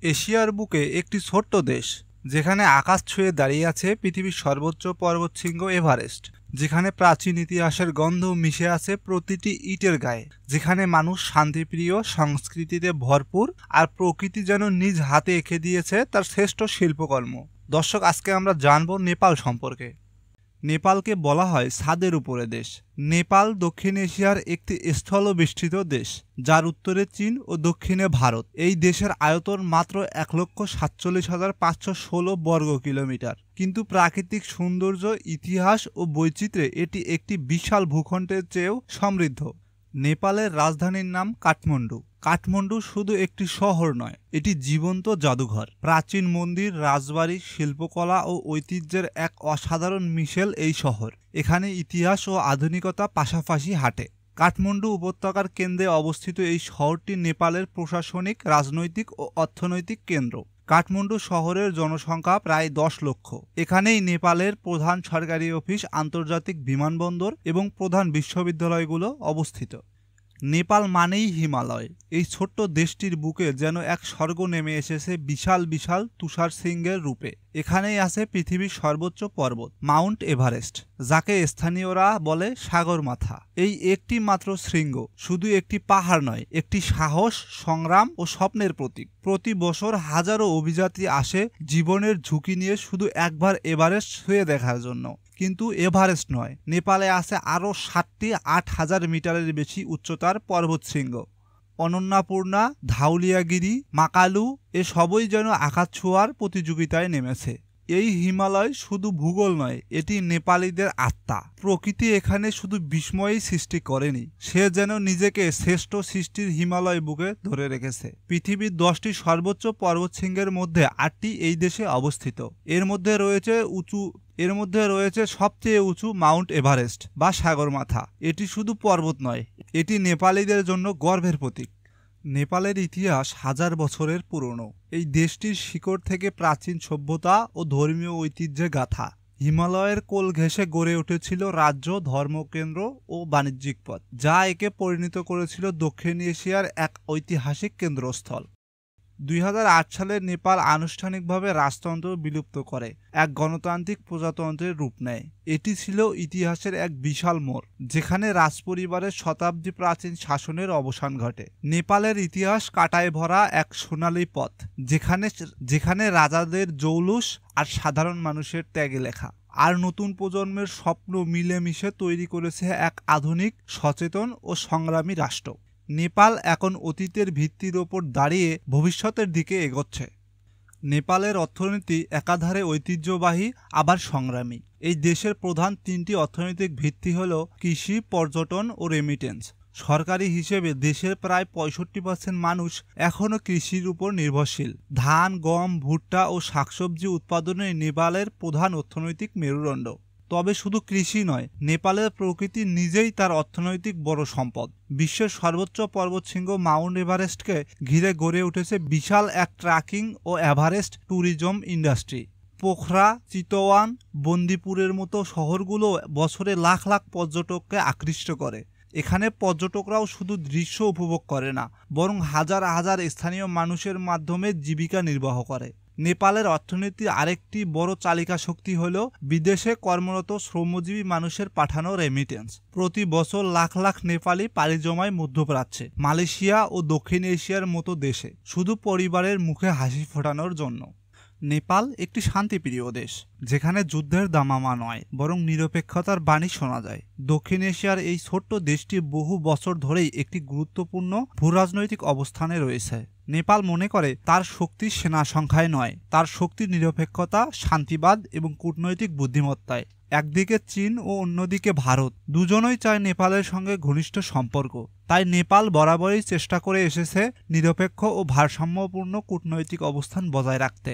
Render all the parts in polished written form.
এশিয়ার বুকে একটি ছোট্ট দেশ, যেখানে আকাশ ছুঁয়ে দাঁড়িয়ে আছে পৃথিবীর সর্বোচ্চ পর্বতশৃঙ্গ এভারেস্ট, যেখানে প্রাচীন ইতিহাসের গন্ধ মিশে আছে প্রতিটি ইটের গায়ে, যেখানে মানুষ শান্তিপ্রিয়, সংস্কৃতিতে ভরপুর, আর প্রকৃতি যেন নিজ হাতে এঁকে দিয়েছে তার শ্রেষ্ঠ শিল্পকর্ম। দর্শক, আজকে আমরা জানব নেপাল সম্পর্কে। নেপালকে বলা হয় ছাদের উপরে দেশ। নেপাল দক্ষিণ এশিয়ার একটি স্থলবেষ্টিত দেশ, যার উত্তরে চীন ও দক্ষিণে ভারত। এই দেশের আয়তন মাত্র ১,৪৭,৫১৬ বর্গ কিলোমিটার, কিন্তু প্রাকৃতিক সৌন্দর্য, ইতিহাস ও বৈচিত্র্যে এটি একটি বিশাল ভূখণ্ডের চেয়েও সমৃদ্ধ। নেপালের রাজধানীর নাম কাঠমান্ডু। কাঠমান্ডু শুধু একটি শহর নয়, এটি জীবন্ত জাদুঘর। প্রাচীন মন্দির, রাজবাড়ি, শিল্পকলা ও ঐতিহ্যের এক অসাধারণ মিশেল এই শহর। এখানে ইতিহাস ও আধুনিকতা পাশাপাশি হাঁটে। কাঠমান্ডু উপত্যকার কেন্দ্রে অবস্থিত এই শহরটি নেপালের প্রশাসনিক, রাজনৈতিক ও অর্থনৈতিক কেন্দ্র। কাঠমান্ডু শহরের জনসংখ্যা প্রায় ১০ লক্ষ। এখানেই নেপালের প্রধান সরকারি অফিস, আন্তর্জাতিক বিমানবন্দর এবং প্রধান বিশ্ববিদ্যালয়গুলো অবস্থিত। নেপাল মানেই হিমালয়। এই ছোট্ট দেশটির বুকে যেন এক স্বর্গ নেমে এসেছে বিশাল বিশাল তুষার শৃঙ্গের রূপে। এখানেই আছে পৃথিবীর সর্বোচ্চ পর্বত মাউন্ট এভারেস্ট, যাকে স্থানীয়রা বলে সাগরমাথা। এই একটি মাত্র শৃঙ্গ শুধু একটি পাহাড় নয়, একটি সাহস, সংগ্রাম ও স্বপ্নের প্রতীক। প্রতি বছর হাজারো অভিযাত্রী আসে জীবনের ঝুঁকি নিয়ে শুধু একবার এভারেস্ট ছুঁয়ে দেখার জন্য। কিন্তু এভারেস্ট নয়, নেপালে আছে আরও ৭টি ৮,০০০ মিটারের বেশি উচ্চতার পর্বতশৃঙ্গ। অনন্যাপূর্ণা, ধাউলিয়াগিরি, মাকালু, সবই যেন আকাশ ছোঁয়ার প্রতিযোগিতায় নেমেছে। এই হিমালয় শুধু ভূগোল নয়, এটি নেপালিদের আত্মা। প্রকৃতি এখানে শুধু বিস্ময়ই সৃষ্টি করেনি, সে যেন নিজেকে শ্রেষ্ঠ সৃষ্টির হিমালয় বুকে ধরে রেখেছে। পৃথিবীর ১০টি সর্বোচ্চ পর্বতশৃঙ্গের মধ্যে ৮টি এই দেশে অবস্থিত। এর মধ্যে রয়েছে সবচেয়ে উঁচু মাউন্ট এভারেস্ট বা সাগরমাথা। এটি শুধু পর্বত নয়, এটি নেপালিদের জন্য গর্বের প্রতীক। নেপালের ইতিহাস হাজার বছরের পুরনো। এই দেশটির শিকড় থেকে প্রাচীন সভ্যতা ও ধর্মীয় ঐতিহ্যে গাথা। হিমালয়ের কোল ঘেঁষে গড়ে উঠেছিল রাজ্য, ধর্মকেন্দ্র ও বাণিজ্যিক পথ, যা একে পরিণত করেছিল দক্ষিণ এশিয়ার এক ঐতিহাসিক কেন্দ্রস্থল। ২০০৮ সালে নেপাল আনুষ্ঠানিকভাবে রাজতন্ত্র বিলুপ্ত করে এক গণতান্ত্রিক প্রজাতন্ত্রের রূপ নেয়। এটি ছিল ইতিহাসের এক বিশাল মোড়, যেখানে রাজপরিবারের শতাব্দী প্রাচীন শাসনের অবসান ঘটে। নেপালের ইতিহাস কাঁটায় ভরা এক সোনালী পথ, যেখানে রাজাদের জৌলুস আর সাধারণ মানুষের ত্যাগে লেখা। আর নতুন প্রজন্মের স্বপ্ন মিলেমিশে তৈরি করেছে এক আধুনিক, সচেতন ও সংগ্রামী রাষ্ট্র। নেপাল এখন অতীতের ভিত্তির ওপর দাঁড়িয়ে ভবিষ্যতের দিকে এগোচ্ছে। নেপালের অর্থনীতি একাধারে ঐতিহ্যবাহী আবার সংগ্রামী। এই দেশের প্রধান ৩টি অর্থনৈতিক ভিত্তি হল কৃষি, পর্যটন ও রেমিটেন্স। সরকারি হিসেবে দেশের প্রায় ৬৫% মানুষ এখনও কৃষির উপর নির্ভরশীল। ধান, গম, ভুট্টা ও শাকসবজি উৎপাদনে নেপালের প্রধান অর্থনৈতিক মেরুদণ্ড। তবে শুধু কৃষি নয়, নেপালের প্রকৃতি নিজেই তার অর্থনৈতিক বড় সম্পদ। বিশ্বের সর্বোচ্চ পর্বতশৃঙ্গ মাউন্ট এভারেস্টকে ঘিরে গড়ে উঠেছে বিশাল এক ট্রেকিং ও Everest tourism industry. Pokhara, Chitwan, বন্দিপুরের মতো শহরগুলো বছরে লাখ লাখ পর্যটককে আকৃষ্ট করে। এখানে পর্যটকরাও শুধু দৃশ্য উপভোগ করে না, বরং হাজার হাজার স্থানীয় মানুষের মাধ্যমে জীবিকা নির্বাহ করে। নেপালের অর্থনীতির আরেকটি বড় চালিকা শক্তি হল বিদেশে কর্মরত শ্রমজীবী মানুষের পাঠানো রেমিটেন্স। প্রতি বছর লাখ লাখ নেপালি পাড়ি জমায় মধ্যপ্রাচ্যে, মালয়েশিয়া ও দক্ষিণ এশিয়ার মতো দেশে, শুধু পরিবারের মুখে হাসি ফোটানোর জন্য। নেপাল একটি শান্তিপ্রিয় দেশ, যেখানে যুদ্ধের দামামা নয়, বরং নিরপেক্ষতার বাণী শোনা যায়। দক্ষিণ এশিয়ার এই ছোট্ট দেশটি বহু বছর ধরেই একটি গুরুত্বপূর্ণ ভূরাজনৈতিক অবস্থানে রয়েছে। নেপাল মনে করে তার শক্তি সেনা সংখ্যায় নয়, তার শক্তি নিরপেক্ষতা, শান্তিবাদ এবং কূটনৈতিক বুদ্ধিমত্তায়। একদিকে চীন ও অন্যদিকে ভারত, দুজনই চায় নেপালের সঙ্গে ঘনিষ্ঠ সম্পর্ক। তাই নেপাল বরাবরই চেষ্টা করে এসেছে নিরপেক্ষ ও ভারসাম্যপূর্ণ কূটনৈতিক অবস্থান বজায় রাখতে।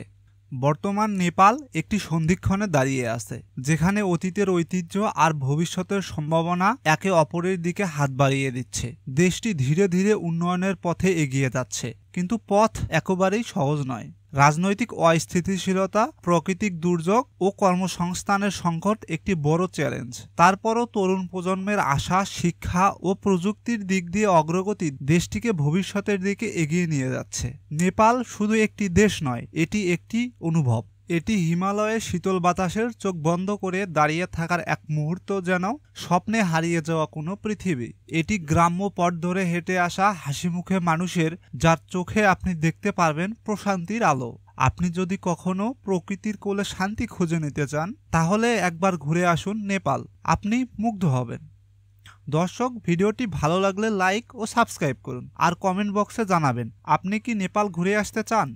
বর্তমান নেপাল একটি সন্ধিক্ষণে দাঁড়িয়ে আছে, যেখানে অতীতের ঐতিহ্য আর ভবিষ্যতের সম্ভাবনা একে অপরের দিকে হাত বাড়িয়ে দিচ্ছে। দেশটি ধীরে ধীরে উন্নয়নের পথে এগিয়ে যাচ্ছে, কিন্তু পথ একেবারেই সহজ নয়। রাজনৈতিক অস্থিতিশীলতা, প্রাকৃতিক দুর্যোগ ও কর্মসংস্থানের সংকট একটি বড় চ্যালেঞ্জ। তারপরও তরুণ প্রজন্মের আশা, শিক্ষা ও প্রযুক্তির দিক দিয়ে অগ্রগতি দেশটিকে ভবিষ্যতের দিকে এগিয়ে নিয়ে যাচ্ছে। নেপাল শুধু একটি দেশ নয়, এটি একটি অনুভব। এটি হিমালয়ের শীতল বাতাসের চোখ বন্ধ করে দাঁড়িয়ে থাকার এক মুহূর্ত, যেন স্বপ্নে হারিয়ে যাওয়া কোনো পৃথিবী। এটি গ্রাম্য পথ ধরে হেঁটে আসা হাসিমুখে মানুষের, যার চোখে আপনি দেখতে পারবেন প্রশান্তির আলো। আপনি যদি কখনো প্রকৃতির কোলে শান্তি খুঁজে নিতে চান, তাহলে একবার ঘুরে আসুন নেপাল। আপনি মুগ্ধ হবেন। দর্শক, ভিডিওটি ভালো লাগলে লাইক ও সাবস্ক্রাইব করুন, আর কমেন্ট বক্সে জানাবেন আপনি কি নেপাল ঘুরে আসতে চান।